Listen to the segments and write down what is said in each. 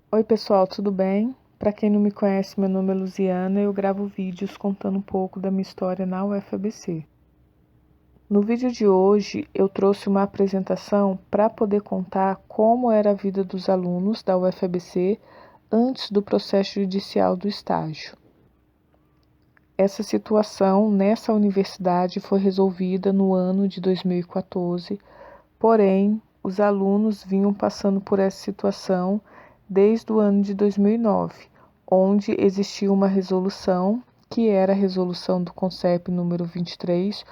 Oi pessoal, tudo bem? Para quem não me conhece, meu nome é Luziana e eu gravo vídeos contando um pouco da minha história na UFABC. No vídeo de hoje eu trouxe uma apresentação para poder contar como era a vida dos alunos da UFABC antes do processo judicial do estágio. Essa situação nessa universidade foi resolvida no ano de 2014, porém os alunos vinham passando por essa situação desde o ano de 2009, onde existia uma resolução, que era a resolução do CONCEP número 23,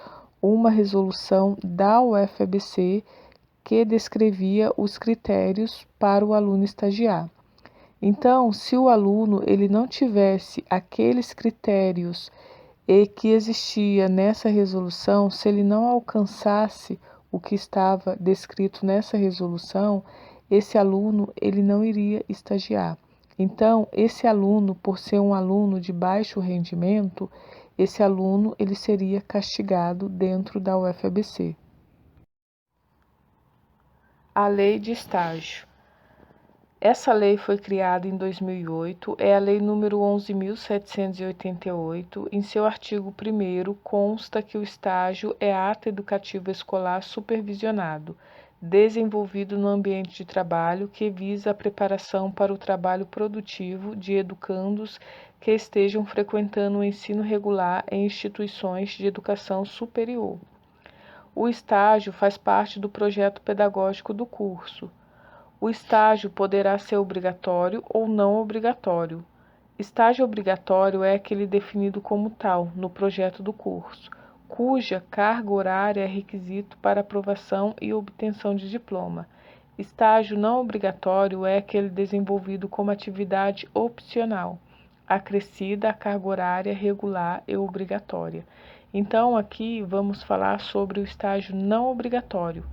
uma resolução da UFABC que descrevia os critérios para o aluno estagiar. Então, se o aluno ele não tivesse aqueles critérios e que existia nessa resolução, se ele não alcançasse o que estava descrito nessa resolução, esse aluno ele não iria estagiar. Então, esse aluno, por ser um aluno de baixo rendimento, esse aluno ele seria castigado dentro da UFABC. A lei de estágio. Essa lei foi criada em 2008, é a lei número 11.788. Em seu artigo 1º consta que o estágio é ato educativo escolar supervisionado, desenvolvido no ambiente de trabalho que visa a preparação para o trabalho produtivo de educandos que estejam frequentando o ensino regular em instituições de educação superior. O estágio faz parte do projeto pedagógico do curso. O estágio poderá ser obrigatório ou não obrigatório. Estágio obrigatório é aquele definido como tal no projeto do curso, cuja carga horária é requisito para aprovação e obtenção de diploma. Estágio não obrigatório é aquele desenvolvido como atividade opcional, acrescida à carga horária regular e obrigatória. Então, aqui vamos falar sobre o estágio não obrigatório.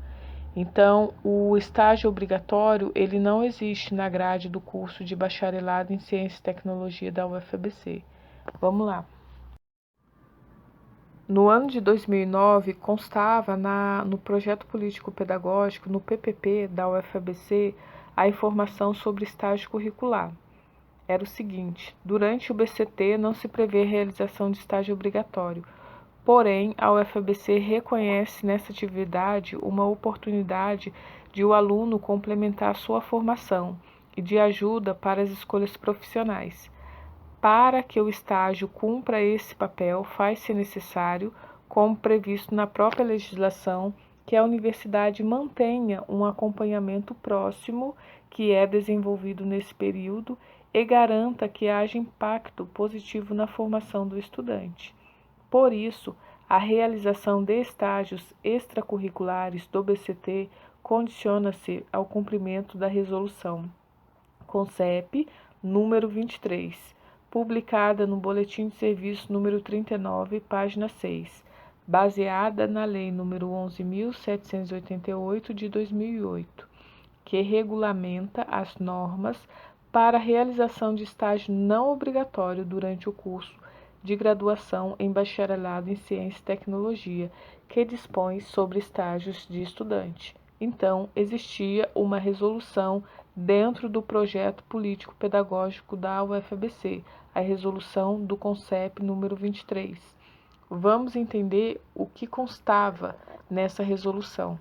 Então, o estágio obrigatório, ele não existe na grade do curso de bacharelado em Ciência e Tecnologia da UFABC. Vamos lá. No ano de 2009, constava no projeto político-pedagógico, no PPP da UFABC, a informação sobre estágio curricular. Era o seguinte: durante o BCT não se prevê realização de estágio obrigatório. Porém, a UFABC reconhece nessa atividade uma oportunidade de o aluno complementar sua formação e de ajuda para as escolhas profissionais. Para que o estágio cumpra esse papel, faz-se necessário, como previsto na própria legislação, que a universidade mantenha um acompanhamento próximo que é desenvolvido nesse período e garanta que haja impacto positivo na formação do estudante. Por isso, a realização de estágios extracurriculares do BCT condiciona-se ao cumprimento da resolução CONCEP número 23, publicada no Boletim de Serviço número 39, página 6, baseada na Lei número 11.788 de 2008, que regulamenta as normas para a realização de estágio não obrigatório durante o curso de graduação em bacharelado em Ciência e Tecnologia, que dispõe sobre estágios de estudante. Então, existia uma resolução dentro do projeto político-pedagógico da UFABC, a resolução do CONCEP número 23. Vamos entender o que constava nessa resolução.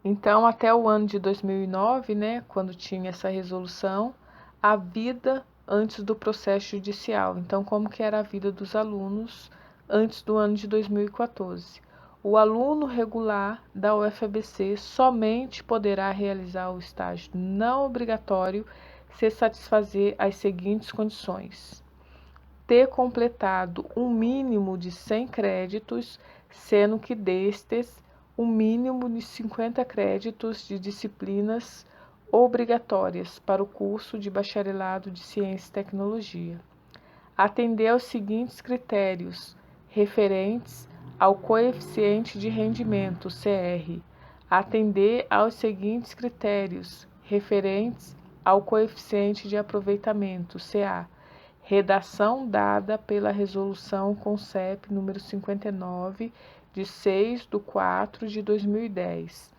Então, até o ano de 2009, quando tinha essa resolução, a vida antes do processo judicial. Então, como que era a vida dos alunos antes do ano de 2014? O aluno regular da UFABC somente poderá realizar o estágio não obrigatório se satisfazer as seguintes condições: ter completado um mínimo de 100 créditos, sendo que destes um mínimo de 50 créditos de disciplinas obrigatórias para o curso de bacharelado de Ciência e Tecnologia. Atender aos seguintes critérios referentes ao coeficiente de rendimento, CR. Atender aos seguintes critérios referentes ao coeficiente de aproveitamento, CA. Redação dada pela Resolução CONCEP número 59, de 6/4 de 2010.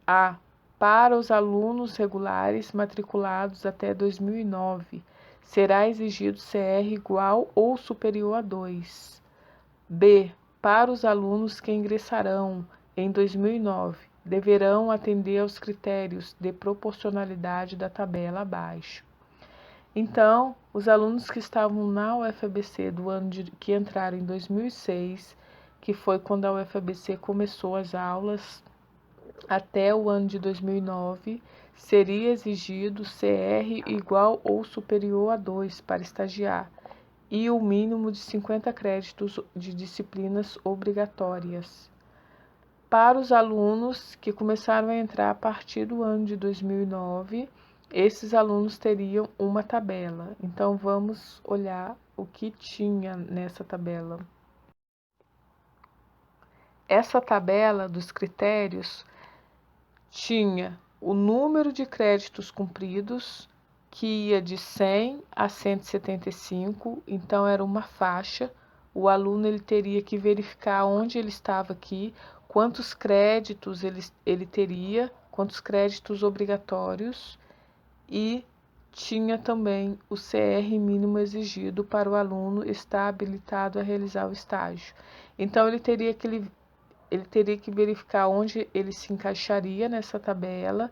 A. Para os alunos regulares matriculados até 2009, será exigido CR igual ou superior a 2. B. Para os alunos que ingressarão em 2009, deverão atender aos critérios de proporcionalidade da tabela abaixo. Então, os alunos que estavam na UFABC do ano que entraram em 2006, que foi quando a UFABC começou as aulas, até o ano de 2009, seria exigido CR igual ou superior a 2 para estagiar e o mínimo de 50 créditos de disciplinas obrigatórias. Para os alunos que começaram a entrar a partir do ano de 2009, esses alunos teriam uma tabela. Então, vamos olhar o que tinha nessa tabela. Essa tabela dos critérios tinha o número de créditos cumpridos, que ia de 100 a 175, então era uma faixa. O aluno ele teria que verificar onde ele estava aqui, quantos créditos ele teria, quantos créditos obrigatórios, e tinha também o CR mínimo exigido para o aluno estar habilitado a realizar o estágio. Então, ele teria que verificar onde ele se encaixaria nessa tabela.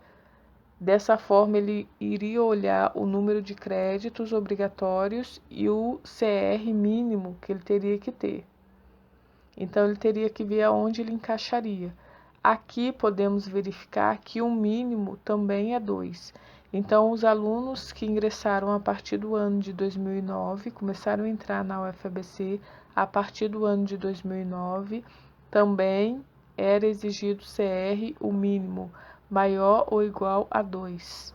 Dessa forma, ele iria olhar o número de créditos obrigatórios e o CR mínimo que ele teria que ter. Então, ele teria que ver aonde ele encaixaria. Aqui podemos verificar que o mínimo também é 2. Então, os alunos que ingressaram a partir do ano de 2009, começaram a entrar na UFABC a partir do ano de 2009, também era exigido CR, o mínimo, maior ou igual a 2.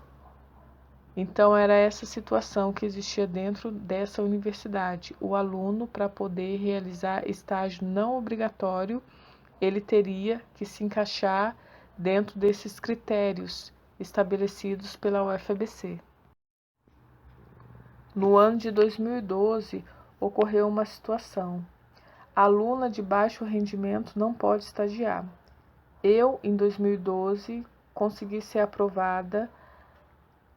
Então, era essa situação que existia dentro dessa universidade. O aluno, para poder realizar estágio não obrigatório, ele teria que se encaixar dentro desses critérios estabelecidos pela UFABC. No ano de 2012, ocorreu uma situação. A aluna de baixo rendimento não pode estagiar. Eu, em 2012, consegui ser aprovada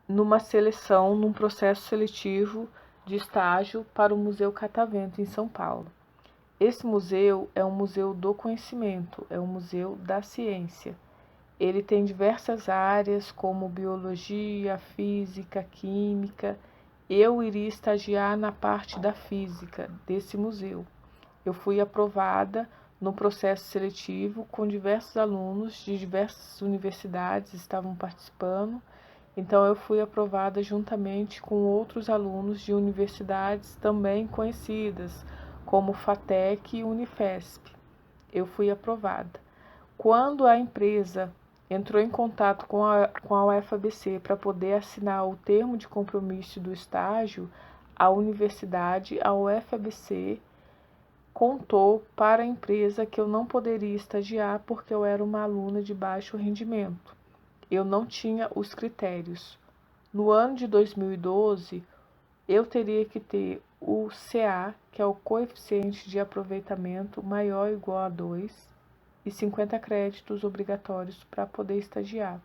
numa seleção, num processo seletivo de estágio para o Museu Catavento, em São Paulo. Esse museu é um museu do conhecimento, é um museu da ciência. Ele tem diversas áreas, como biologia, física, química. Eu iria estagiar na parte da física desse museu. Eu fui aprovada no processo seletivo com diversos alunos de diversas universidades estavam participando. Então, eu fui aprovada juntamente com outros alunos de universidades também conhecidas, como FATEC e Unifesp. Eu fui aprovada. Quando a empresa entrou em contato com a UFABC para poder assinar o termo de compromisso do estágio, a universidade, a UFABC, contou para a empresa que eu não poderia estagiar porque eu era uma aluna de baixo rendimento. Eu não tinha os critérios. No ano de 2012, eu teria que ter o CA, que é o coeficiente de aproveitamento maior ou igual a 2, e 50 créditos obrigatórios para poder estagiar.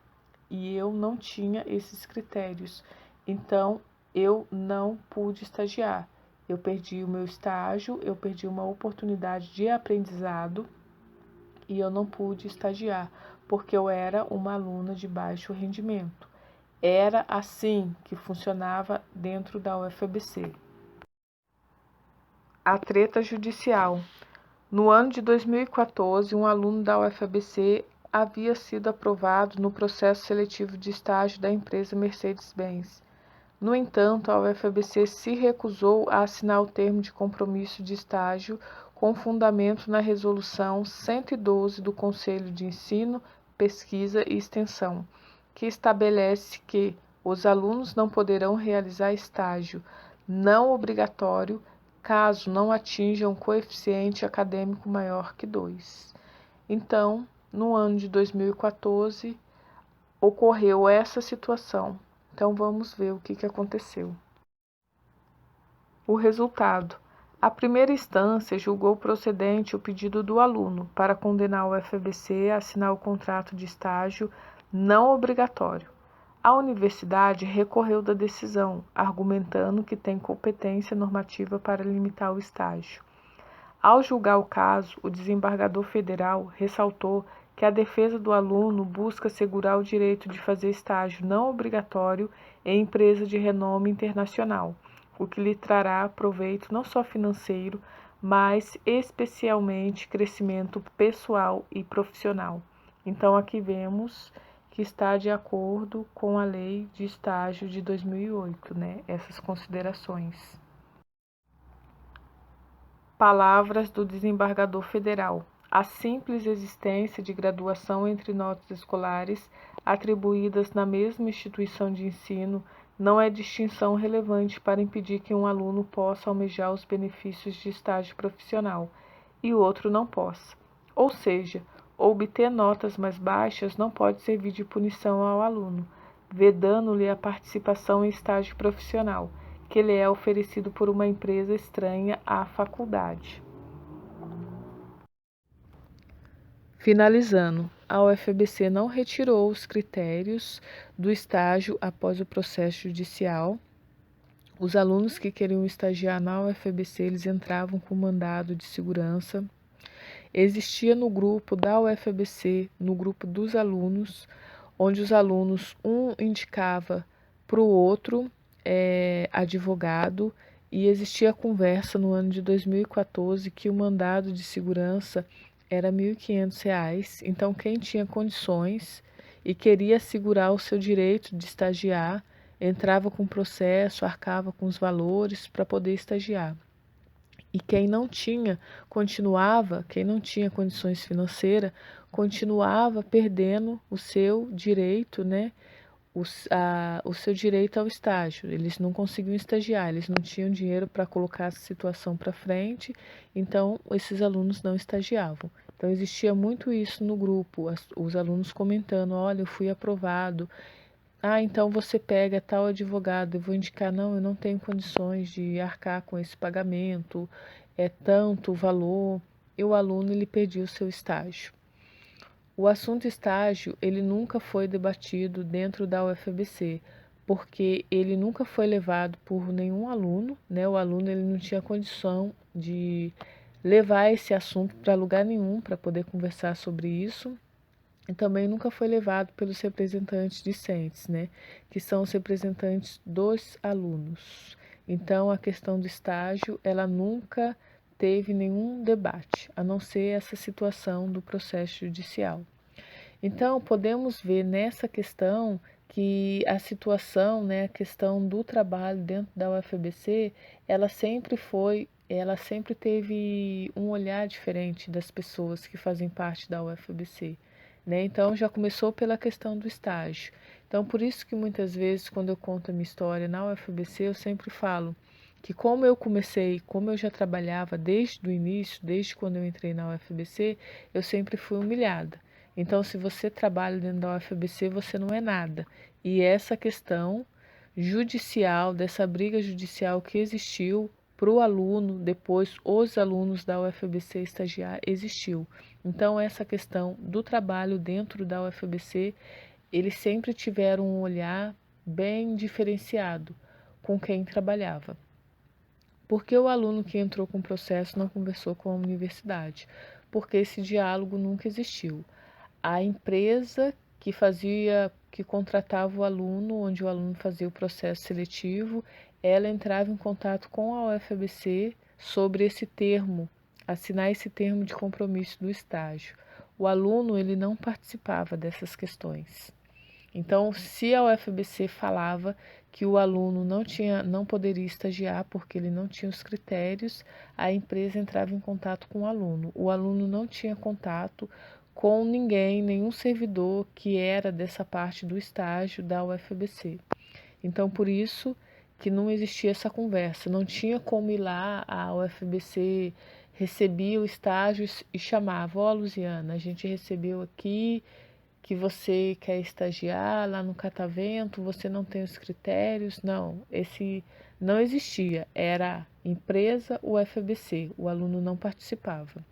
E eu não tinha esses critérios, então eu não pude estagiar. Eu perdi o meu estágio, eu perdi uma oportunidade de aprendizado e eu não pude estagiar, porque eu era uma aluna de baixo rendimento. Era assim que funcionava dentro da UFABC. A treta judicial. No ano de 2014, um aluno da UFABC havia sido aprovado no processo seletivo de estágio da empresa Mercedes-Benz. No entanto, a UFABC se recusou a assinar o termo de compromisso de estágio com fundamento na Resolução 112 do Conselho de Ensino, Pesquisa e Extensão, que estabelece que os alunos não poderão realizar estágio não obrigatório caso não atinjam um coeficiente acadêmico maior que 2. Então, no ano de 2014, ocorreu essa situação. Então, vamos ver o que aconteceu. O resultado. A primeira instância julgou procedente o pedido do aluno para condenar o UFABC a assinar o contrato de estágio não obrigatório. A universidade recorreu da decisão, argumentando que tem competência normativa para limitar o estágio. Ao julgar o caso, o desembargador federal ressaltou que a defesa do aluno busca assegurar o direito de fazer estágio não obrigatório em empresa de renome internacional, o que lhe trará proveito não só financeiro, mas especialmente crescimento pessoal e profissional. Então aqui vemos que está de acordo com a lei de estágio de 2008, né? Essas considerações. Palavras do desembargador federal. A simples existência de graduação entre notas escolares atribuídas na mesma instituição de ensino não é distinção relevante para impedir que um aluno possa almejar os benefícios de estágio profissional e o outro não possa. Ou seja, obter notas mais baixas não pode servir de punição ao aluno, vedando-lhe a participação em estágio profissional, que lhe é oferecido por uma empresa estranha à faculdade. Finalizando, a UFABC não retirou os critérios do estágio após o processo judicial. Os alunos que queriam estagiar na UFABC, eles entravam com mandado de segurança. Existia no grupo da UFABC, no grupo dos alunos, onde os alunos, um indicava para o outro advogado, e existia conversa no ano de 2014 que o mandado de segurança era R$ 1.500. Então, quem tinha condições e queria assegurar o seu direito de estagiar, entrava com o processo, arcava com os valores para poder estagiar. E quem não tinha condições financeiras, continuava perdendo o seu direito, né? O seu direito ao estágio. Eles não conseguiam estagiar, eles não tinham dinheiro para colocar a situação para frente, então esses alunos não estagiavam. Então existia muito isso no grupo, os alunos comentando: olha, eu fui aprovado. Ah, então você pega tal advogado, eu vou indicar, não, eu não tenho condições de arcar com esse pagamento, é tanto o valor, e o aluno ele perdia o seu estágio. O assunto estágio, ele nunca foi debatido dentro da UFABC, porque ele nunca foi levado por nenhum aluno, né? O aluno ele não tinha condição de levar esse assunto para lugar nenhum para poder conversar sobre isso. E também nunca foi levado pelos representantes discentes, né? Que são os representantes dos alunos. Então, a questão do estágio, ela nunca teve nenhum debate, a não ser essa situação do processo judicial. Então, podemos ver nessa questão que a situação, né, a questão do trabalho dentro da UFABC, ela sempre teve um olhar diferente das pessoas que fazem parte da UFABC, né? Então, já começou pela questão do estágio. Então, por isso que muitas vezes, quando eu conto a minha história na UFABC, eu sempre falo que como eu comecei, como eu já trabalhava desde o início, desde quando eu entrei na UFABC, eu sempre fui humilhada. Então, se você trabalha dentro da UFABC, você não é nada. E essa questão judicial, dessa briga judicial que existiu para o aluno, depois os alunos da UFABC estagiar, existiu. Então, essa questão do trabalho dentro da UFABC, eles sempre tiveram um olhar bem diferenciado com quem trabalhava. Porque o aluno que entrou com o processo não conversou com a universidade? Porque esse diálogo nunca existiu. A empresa que contratava o aluno, onde o aluno fazia o processo seletivo, ela entrava em contato com a UFABC sobre esse termo, assinar esse termo de compromisso do estágio. O aluno ele não participava dessas questões. Então, se a UFABC falava que o aluno não poderia estagiar porque ele não tinha os critérios, a empresa entrava em contato com o aluno. O aluno não tinha contato com ninguém, nenhum servidor que era dessa parte do estágio da UFABC. Então, por isso que não existia essa conversa, não tinha como ir lá, a UFABC recebia o estágio e chamava: ó, Luziana, a gente recebeu aqui que você quer estagiar lá no Catavento, você não tem os critérios. Não, esse não existia, era empresa UFABC, o aluno não participava.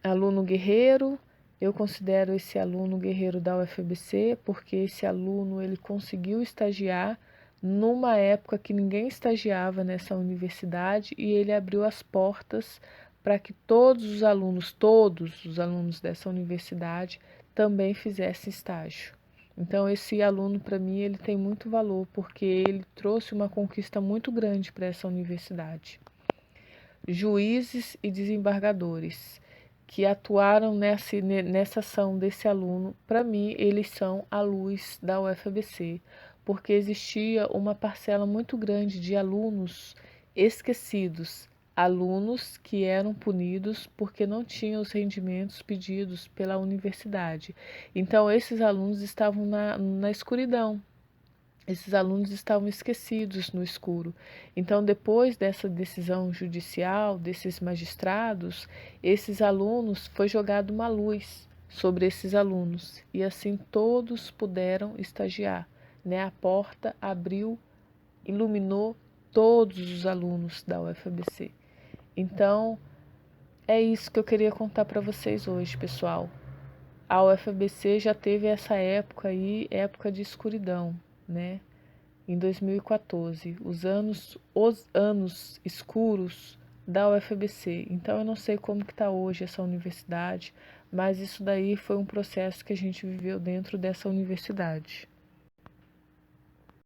Aluno guerreiro, Eu considero esse aluno guerreiro da UFABC porque esse aluno ele conseguiu estagiar numa época que ninguém estagiava nessa universidade e ele abriu as portas para que todos os alunos dessa universidade também fizessem estágio. Então esse aluno para mim ele tem muito valor porque ele trouxe uma conquista muito grande para essa universidade. Juízes e desembargadores que atuaram nessa ação desse aluno, para mim, eles são a luz da UFABC, porque existia uma parcela muito grande de alunos esquecidos, alunos que eram punidos porque não tinham os rendimentos pedidos pela universidade. Então, esses alunos estavam na escuridão. Esses alunos estavam esquecidos no escuro. Então, depois dessa decisão judicial, desses magistrados, esses alunos, foi jogada uma luz sobre esses alunos. E assim todos puderam estagiar, né? A porta abriu, iluminou todos os alunos da UFABC. Então, é isso que eu queria contar para vocês hoje, pessoal. A UFABC já teve essa época aí, época de escuridão, né? Em 2014, os anos escuros da UFABC. Então eu não sei como que está hoje essa universidade, mas isso daí foi um processo que a gente viveu dentro dessa universidade.